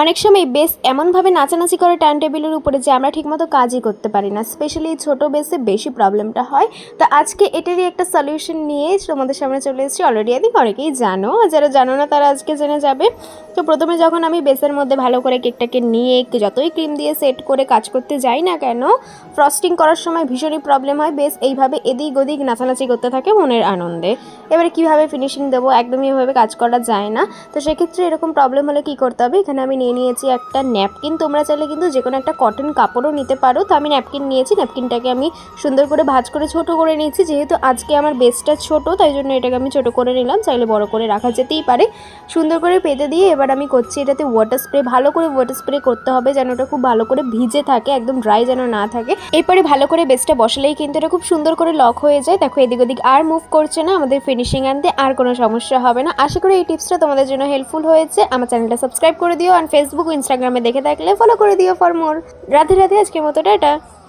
অনেক সময় বেস এমনভাবে নাচানাচি করে টার্ন টেবিলের উপরে যে আমরা ঠিকমতো কাজই করতে পারি না, স্পেশালি ছোট বেসে বেশি প্রবলেমটা হয়। তো আজকে এটারই একটা সলিউশন নিয়ে তোমাদের সামনে চলে এসেছি। অলরেডি আই থিঙ্ক অনেকেই জানো, যারা জানো না তারা আজকে জেনে যাবে। তো প্রথমে যখন আমি বেসের মধ্যে ভালো করে কেকটাকে নিয়ে যতই ক্রিম দিয়ে সেট করে কাজ করতে যাই না কেন, ফ্রস্টিং করার সময় ভীষণই প্রবলেম হয়। বেস এইভাবে এদিক ওদিক নাচানাচি করতে থাকে মনের আনন্দে। এবারে কীভাবে ফিনিশিং দেবো, একদমই এভাবে কাজ করা যায় না। তো সেক্ষেত্রে এরকম প্রবলেম হলে কী করতে হবে, এখানে আমি নিয়ে নিয়েছি একটা ন্যাপকিন। তোমরা চাইলে কিন্তু যে কোনো একটা কটন কাপড়ও নিতে পারো। তো আমি ন্যাপকিন নিয়েছি, ন্যাপকিনটাকে আমি সুন্দর করে ভাঁজ করে ছোট করে নিয়েছি। যেহেতু আজকে আমার বেসটা ছোট, তাই জন্য এটাকে আমি ছোট করে নিলাম, চাইলে বড় করে রাখা যেতেই পারে। সুন্দর করে পেতে দিয়ে এবার আমি করছি এটাতে ওয়াটার স্প্রে। ভালো করে ওয়াটার স্প্রে করতে হবে, যেন ওটা খুব ভালো করে ভিজে থাকে, একদম ড্রাই যেন না থাকে। এরপরে ভালো করে বেসটা বসালেই কিন্তু এটা খুব সুন্দর করে লক হয়ে যায়। দেখো এদিক ওদিক আর মুভ করছে না, আমাদের ফিনিশিং আনতে আর কোনো সমস্যা হবে না। আশা করি এই টিপসটা তোমাদের জন্য হেল্পফুল হয়েছে। আমার চ্যানেলটা সাবস্ক্রাইব করে দিও, আর ফেসবুক ও ইনস্টাগ্রামে দেখে থাকলে ফলো করে দিও ফর মোর। রাধে রাধে, আজকের মতো টাটা।